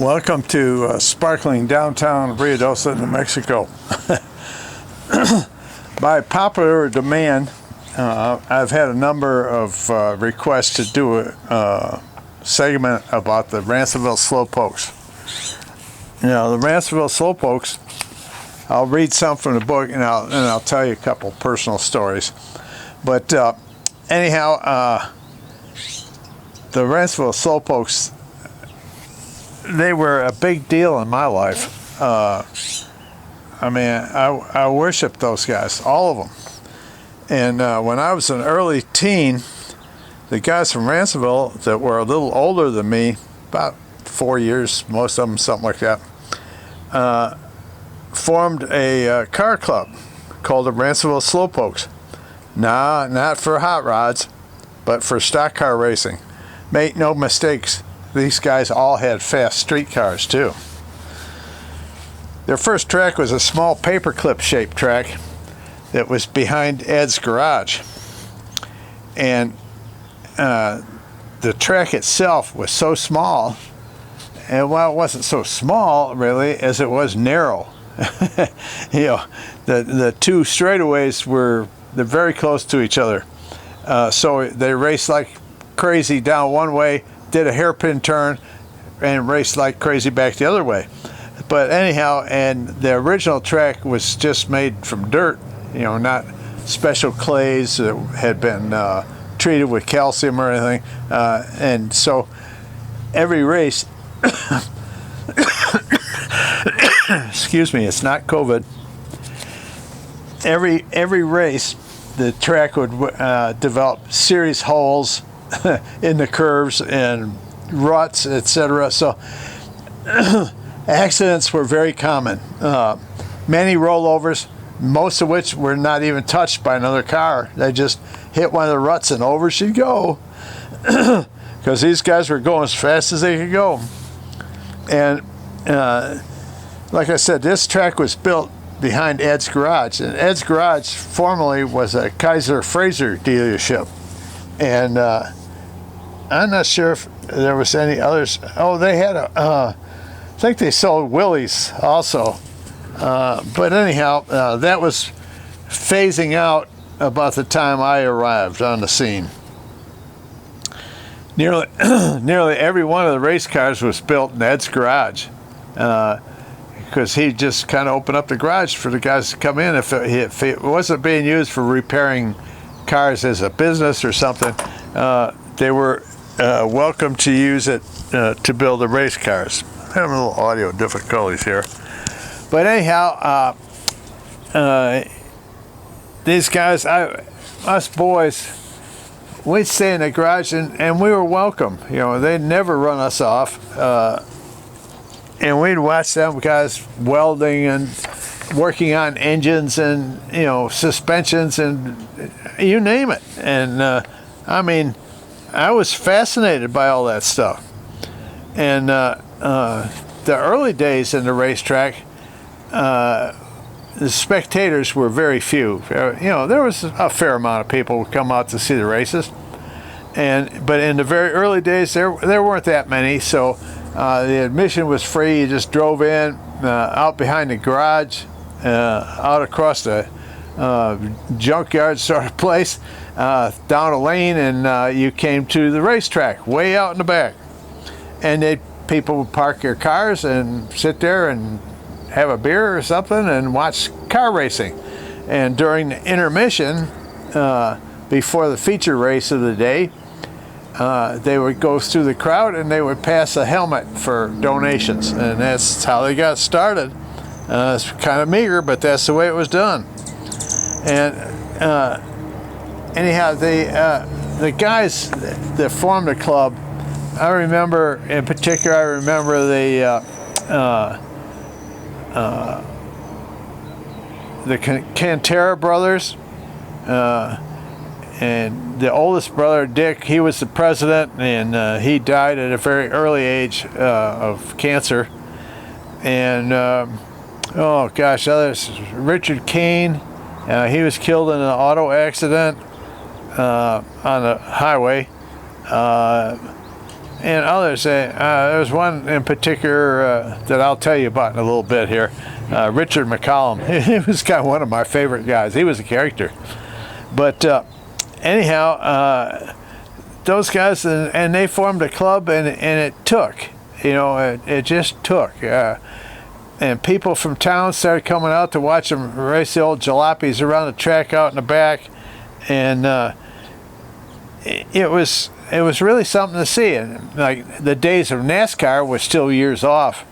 Welcome to sparkling downtown Ruidoso, New Mexico. By popular demand, I've had a number of requests to do a segment about the Ransomville slowpokes. You know, the Ransomville slowpokes, I'll read some from the book and I'll tell you a couple personal stories. But anyhow, the Ransomville slowpokes, they were a big deal in my life. I mean, I worshiped those guys, all of them. And when I was an early teen, the guys from Ransomville that were a little older than me, about 4 years, most of them, something like that, formed a car club called the Ransomville Slowpokes. Nah, not for hot rods, but for stock car racing. Make no mistakes, these guys all had fast street cars too. Their first track was a small paperclip shaped track that was behind Ed's garage. And the track itself was so small, and well, it wasn't so small really as it was narrow. You know, the two straightaways they're very close to each other. So they raced like crazy down one way, did a hairpin turn, and raced like crazy back the other way. But anyhow, and the original track was just made from dirt, you know, not special clays that had been treated with calcium or anything. And so every race, excuse me, it's not COVID. Every race, the track would develop serious holes in the curves and ruts, etc. So accidents were very common. Many rollovers, most of which were not even touched by another car. They just hit one of the ruts and over she'd go, because these guys were going as fast as they could go. And like I said, this track was built behind Ed's garage, and Ed's garage formerly was a Kaiser Fraser dealership. And I'm not sure if there was any others. Oh, they had I think they sold Willys also. But anyhow, that was phasing out about the time I arrived on the scene. Nearly every one of the race cars was built in Ed's garage, because he just kind of opened up the garage for the guys to come in. If it wasn't being used for repairing cars as a business or something, they were welcome to use it to build the race cars. I have a little audio difficulties here. But anyhow, these guys, us boys, we'd stay in the garage and we were welcome. You know, they'd never run us off. And we'd watch them guys welding and working on engines and, you know, suspensions and you name it. And I mean, I was fascinated by all that stuff. And the early days in the racetrack, the spectators were very few. You know, there was a fair amount of people who come out to see the races, but in the very early days, there weren't that many. So the admission was free. You just drove in, out behind the garage, out across the junkyard sort of place, down a lane, and you came to the racetrack way out in the back. And people would park their cars and sit there and have a beer or something and watch car racing. And during the intermission, before the feature race of the day, they would go through the crowd and they would pass a helmet for donations. And that's how they got started. It's kind of meager, but that's the way it was done. And anyhow, the guys that formed the club, I remember, in particular, the Cantera brothers, and the oldest brother, Dick, he was the president, and he died at a very early age of cancer. And oh gosh, others, Richard Kane, he was killed in an auto accident on the highway. and others. There's one in particular that I'll tell you about in a little bit here. Richard Mccallum. He was kind of one of my favorite guys. He was a character. But anyhow, those guys, and they formed a club, and it took. It just took. And people from town started coming out to watch them race the old jalopies around the track out in the back, and it was really something to see. And like the days of NASCAR were still years off.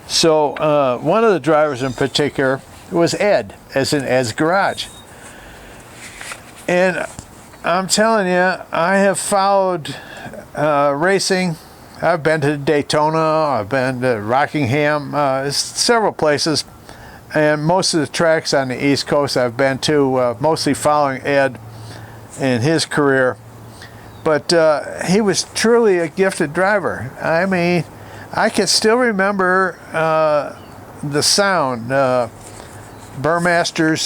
So one of the drivers in particular was Ed, as in Ed's Garage. And I'm telling you, I have followed racing. I've been to Daytona, I've been to Rockingham, several places, and most of the tracks on the East Coast I've been to, mostly following Ed and his career. But he was truly a gifted driver. I mean, I can still remember the sound, Burmaster's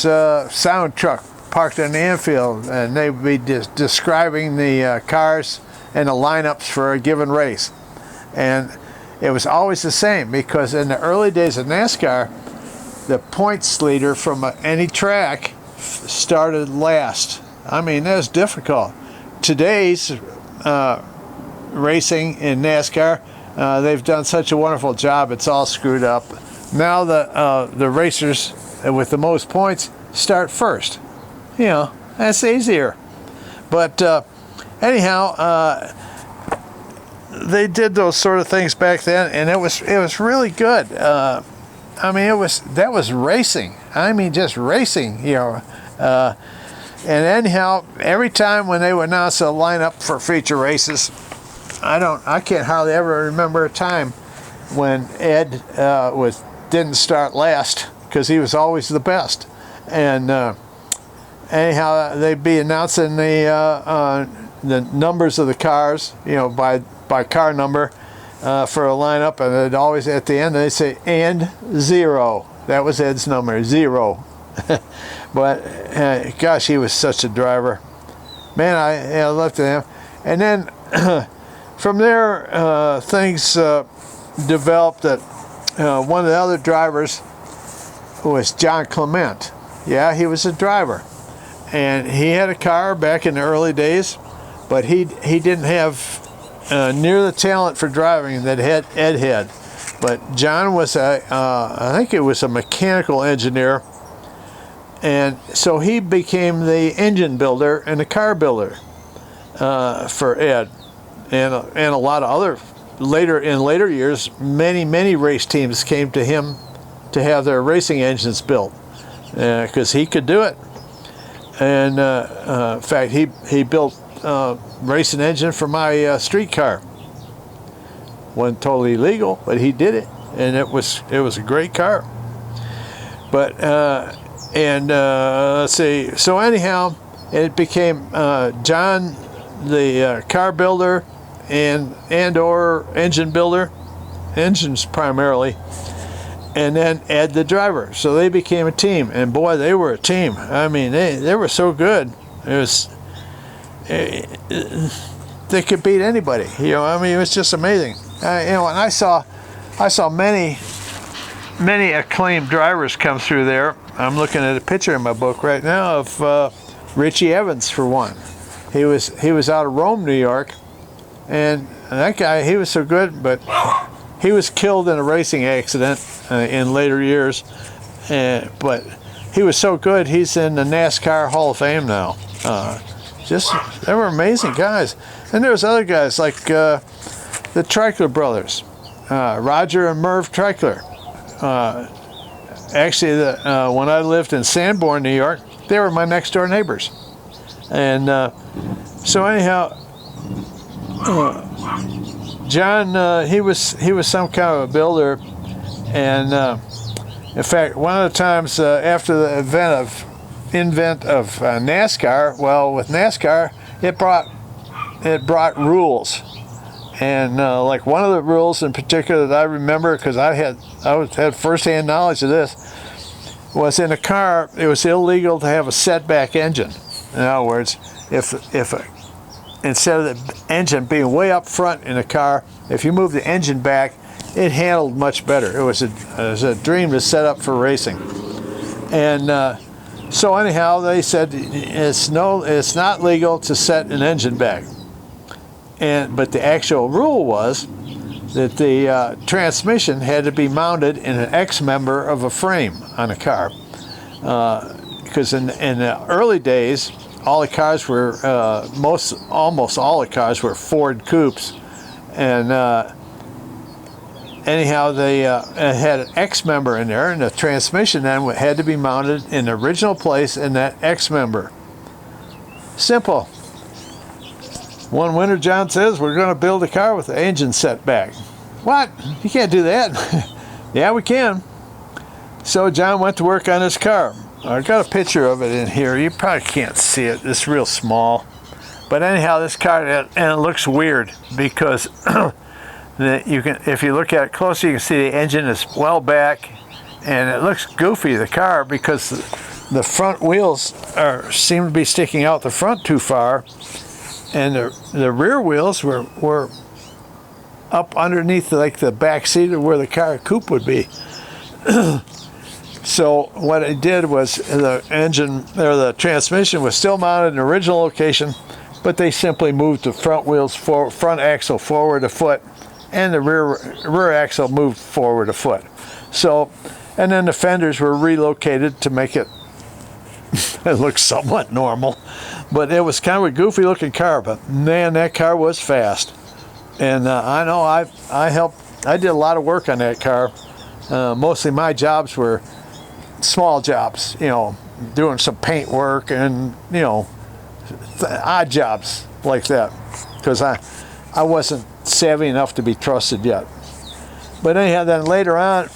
sound truck parked in the infield, and they would be describing the cars and the lineups for a given race. And it was always the same, because in the early days of NASCAR, the points leader from any track started last. I mean, that was difficult. Today's racing in NASCAR, they've done such a wonderful job, it's all screwed up. Now the racers with the most points start first. That's easier. But anyhow, they did those sort of things back then, and it was really good. I mean, that was racing. I mean, just racing, And anyhow, every time when they would announce a lineup for feature races, I can't hardly ever remember a time when Ed didn't start last, because he was always the best. And anyhow, they'd be announcing the numbers of the cars, by car number for a lineup, and they'd always at the end they'd say "and 0." That was Ed's number, 0. But gosh, he was such a driver, man. I loved him. And then from there, things developed that one of the other drivers was John Clemente. Yeah, he was a driver, and he had a car back in the early days, but he didn't have near the talent for driving that Ed had. But John was I think it was a mechanical engineer, and so he became the engine builder and the car builder for Ed, and a lot of other later years. Many race teams came to him to have their racing engines built, because he could do it. And in fact, he built racing engine for my street car. Wasn't totally legal, but he did it, and it was a great car. But let's see. So anyhow, it became John, the car builder, and/or engine builder, engines primarily, and then Ed, the driver. So they became a team, and boy, they were a team. I mean, they were so good. They could beat anybody. I mean, it was just amazing. And I saw many acclaimed drivers come through there. I'm looking at a picture in my book right now of Richie Evans, for one. He was out of Rome, New York, and that guy, he was so good, but he was killed in a racing accident in later years. But he was so good, he's in the NASCAR Hall of Fame now. They were amazing guys. And there was other guys like the Treichler brothers, Roger and Merv Treichler. Actually, when I lived in Sanborn, New York, they were my next door neighbors. And so anyhow, John, he was some kind of a builder, and in fact, one of the times after the invent of NASCAR, well, with NASCAR, it brought rules, and like one of the rules in particular that I remember, because I had firsthand knowledge of this, was in a car it was illegal to have a setback engine. In other words, if instead of the engine being way up front in the car, if you move the engine back, it handled much better. It was a dream to set up for racing. And so anyhow, they said it's not legal to set an engine back. But the actual rule was that the transmission had to be mounted in an X member of a frame on a car. Because in the early days, all the cars were almost all the cars were Ford coupes, and anyhow they had an X member in there, and the transmission then had to be mounted in the original place in that X member. Simple. One winter, John says, we're going to build a car with the engine set back. What? You can't do that. Yeah, we can. So John went to work on his car. I got a picture of it in here. You probably can't see it. It's real small. But anyhow, this car, and it looks weird because if you look at it closely, you can see the engine is well back, and it looks goofy, the car, because the front wheels seem to be sticking out the front too far, and the rear wheels were up underneath like the back seat of where the car coupe would be. So what it did was the engine or the transmission was still mounted in the original location, but they simply moved the front wheels front axle forward a foot, and the rear axle moved forward a foot. So, and then the fenders were relocated to make it look somewhat normal. But it was kind of a goofy looking car, but man, that car was fast. And I know I did a lot of work on that car. Mostly my jobs were small jobs, doing some paint work and, odd jobs like that, because I wasn't savvy enough to be trusted yet. But anyhow, then later on,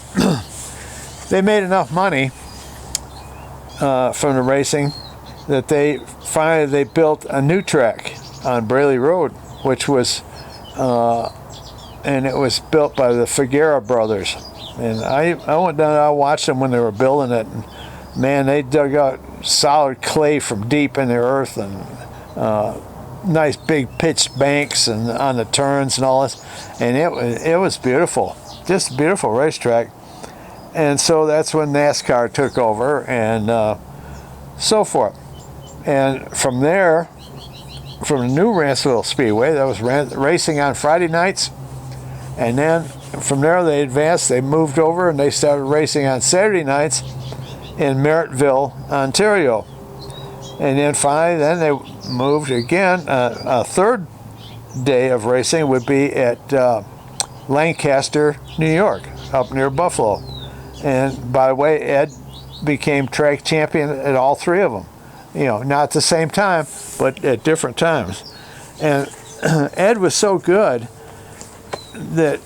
they made enough money from the racing that they built a new track on Braley Road, which was, and it was built by the Figueroa brothers. And I went down and I watched them when they were building it. And man, they dug out solid clay from deep in the earth, and nice big pitched banks and on the turns and all this. And it was beautiful, just a beautiful racetrack. And so that's when NASCAR took over and so forth. And from there, from the new Ransomville Speedway, that was racing on Friday nights. And then from there they advanced, they moved over and they started racing on Saturday nights in Merrittville, Ontario. And then finally, then they moved again. A third day of racing would be at Lancaster, New York, up near Buffalo. And by the way, Ed became track champion at all three of them. Not at the same time, but at different times. And Ed was so good that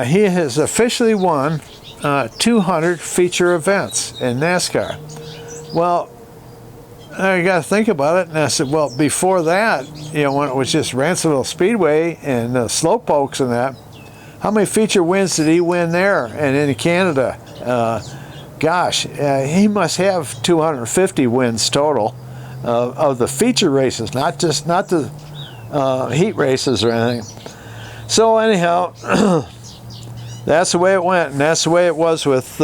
he has officially won 200 feature events in NASCAR. Well, I got to think about it, and I said, well, before that, when it was just Ransomville Speedway and Slowpokes and that, how many feature wins did he win there and in Canada? He must have 250 wins total of the feature races, not the heat races or anything. So anyhow, that's the way it went, and that's the way it was with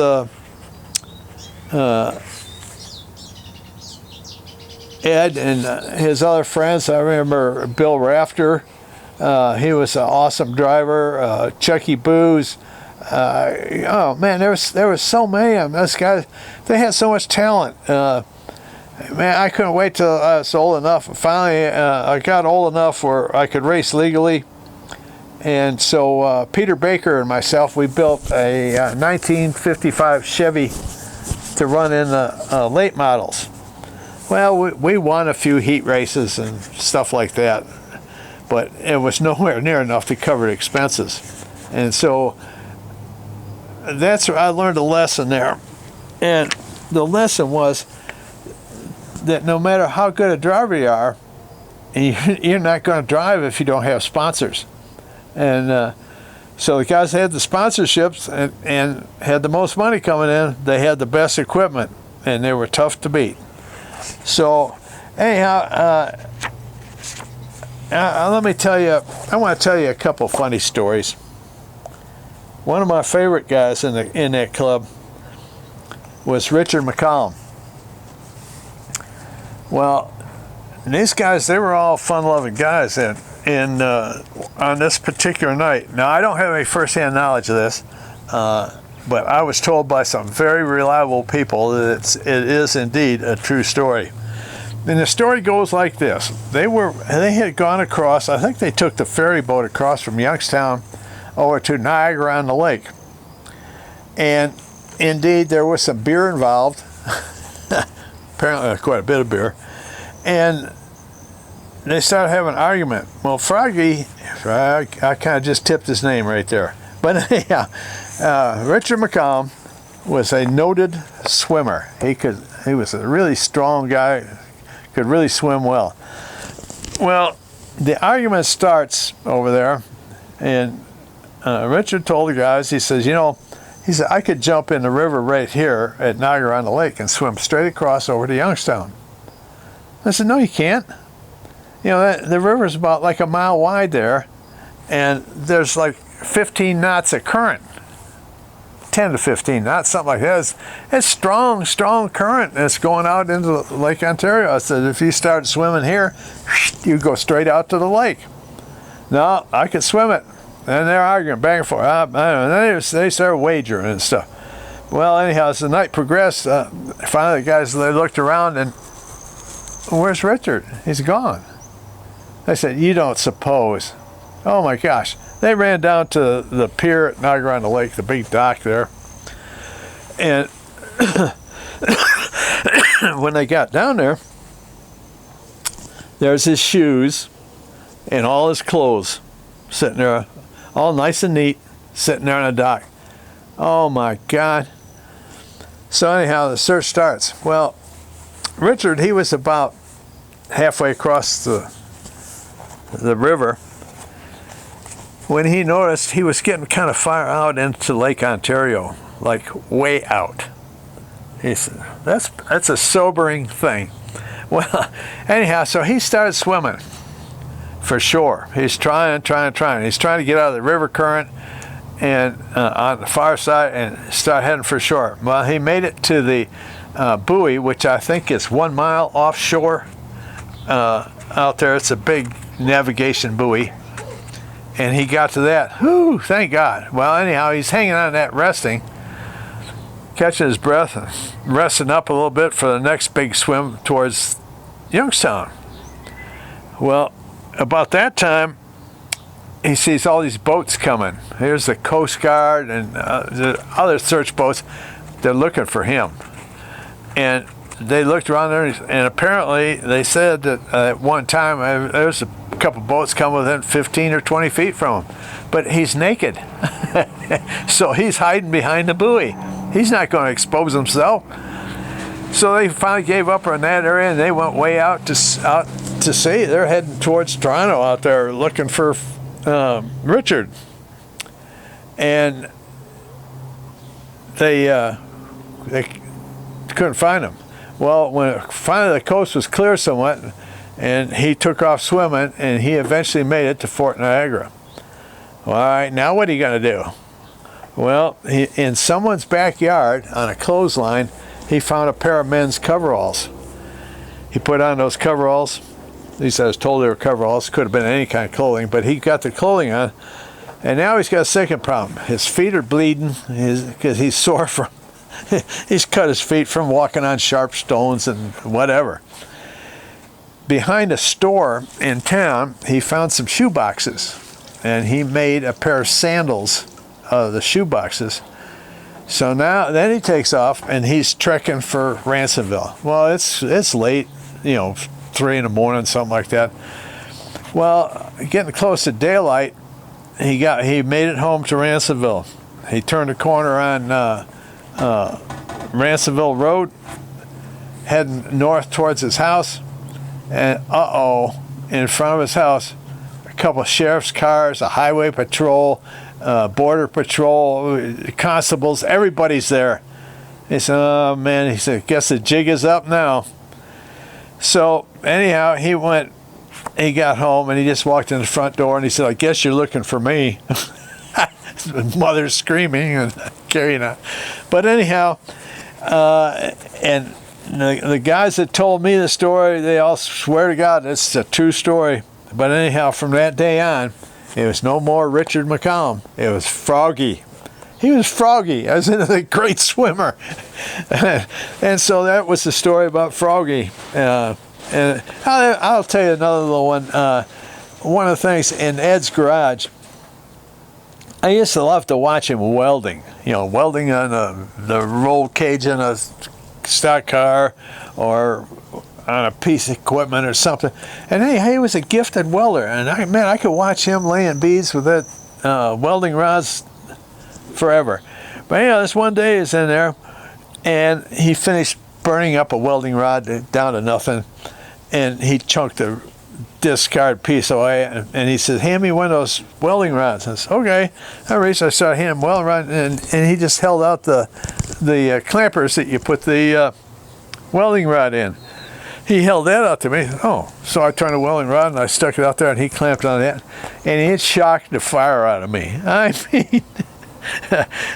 Ed and his other friends. I remember Bill Rafter. He was an awesome driver. Chucky Booz. Oh man, there was so many of them. Those guys, they had so much talent. Man, I couldn't wait till I was old enough. Finally, I got old enough where I could race legally. And so Peter Baker and myself, we built a 1955 Chevy to run in the late models. Well, we won a few heat races and stuff like that, but it was nowhere near enough to cover the expenses. And so that's where I learned a lesson there. And the lesson was that no matter how good a driver you are, you're not going to drive if you don't have sponsors. And so the guys had the sponsorships and had the most money coming in. They had the best equipment, and they were tough to beat. So anyhow, let me tell you, I want to tell you a couple funny stories. One of my favorite guys in that club was Richard Mccallum. Well, these guys, they were all fun-loving guys on this particular night. Now, I don't have any first-hand knowledge of this, but I was told by some very reliable people that it is indeed a true story. And the story goes like this. They had gone across, I think they took the ferry boat across from Youngstown over to Niagara on the Lake. And indeed, there was some beer involved. Apparently quite a bit of beer. And they started having an argument. Well, Froggy, I kind of just tipped his name right there. But anyhow, Richard Mccallum was a noted swimmer. He was a really strong guy, could really swim well. Well, the argument starts over there, and Richard told the guys, he says, he said, I could jump in the river right here at Niagara on the Lake and swim straight across over to Youngstown. I said, no, you can't. The river's about like a mile wide there, and there's like 15 knots of current. 10 to 15 knots, something like that. It's strong current that's going out into Lake Ontario. I said, if you start swimming here, you go straight out to the lake. No, I could swim it. And they're arguing back and forth. And then they started wagering and stuff. Well, anyhow, as the night progressed, finally the guys, they looked around and, where's Richard? He's gone. I said, you don't suppose. Oh my gosh. They ran down to the pier at Niagara on the Lake, the big dock there. And when they got down there, there's his shoes and all his clothes sitting there, all nice and neat, sitting there on the dock. Oh my God. So anyhow, the search starts. Well, Richard, he was about halfway across the river when he noticed he was getting kind of far out into Lake Ontario, like way out. He said, that's a sobering thing. Well, anyhow, so he started swimming for shore. He's trying. He's trying to get out of the river current and on the far side and start heading for shore. Well, he made it to the buoy, which I think is 1 mile offshore out there. It's a big navigation buoy. And he got to that. Whew, thank God. Well, anyhow, he's hanging on that, resting, catching his breath, and resting up a little bit for the next big swim towards Youngstown. Well, about that time, he sees all these boats coming. Here's the Coast Guard and the other search boats. They're looking for him. And they looked around there, and apparently they said that at one time there's a couple boats come within 15 or 20 feet from him. But he's naked. So he's hiding behind the buoy. He's not going to expose himself. So they finally gave up on that area, and they went way out to sea. They're heading towards Toronto out there looking for Richard. And they couldn't find him. Well, when finally the coast was clear somewhat, and he took off swimming, and he eventually made it to Fort Niagara. Well, all right, now what are you going to do? Well, in someone's backyard on a clothesline, he found a pair of men's coveralls. He put on those coveralls. At least I was told they were coveralls. Could have been any kind of clothing, but he got the clothing on. And now he's got a second problem. His feet are bleeding because he's sore from, he's cut his feet from walking on sharp stones and whatever. Behind a store in town, he found some shoe boxes, and he made a pair of sandals out of the shoe boxes. So then he takes off, and he's trekking for Ransomville. Well, it's late, 3 in the morning, something like that. Well, getting close to daylight, he made it home to Ransomville. He turned a corner on Ransomville Road, heading north towards his house. And in front of his house, a couple of sheriff's cars, a highway patrol, border patrol, constables, everybody's there. He said, oh man, he said, guess the jig is up now. So anyhow, he went he got home and he just walked in the front door and he said, "I guess you're looking for me." Mother's screaming and carrying on. But anyhow, and the guys that told me the story, they all swear to God it's a true story. But anyhow, from that day on, it was no more Richard Mccallum. It was Froggy. He was Froggy, as in a great swimmer. And so that was the story about Froggy. And I'll tell you another little one. One of the things in Ed's garage, I used to love to watch him welding. You know, welding on the roll cage in a stock car or on a piece of equipment or something. And he was a gifted welder. And I could watch him laying beads with that welding rods forever. But anyhow, this one day he's in there and he finished burning up a welding rod down to nothing. And he chunked the discard piece away, and he said, "Hand me one of those welding rods." I said, "Okay." I reached, I started handing him welding rod, and he just held out the clampers that you put the welding rod in. He held that out to me. Oh, so I turned the welding rod and I stuck it out there, and he clamped on that, and it shocked the fire out of me.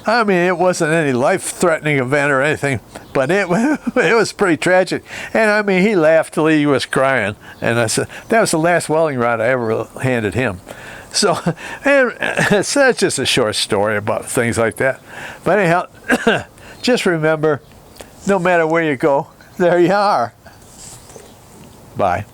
I mean, it wasn't any life-threatening event or anything, but it was pretty tragic. And I mean, he laughed till he was crying. And I said, that was the last welding rod I ever handed him. So, and so that's just a short story about things like that. But anyhow, just remember, no matter where you go, there you are. Bye.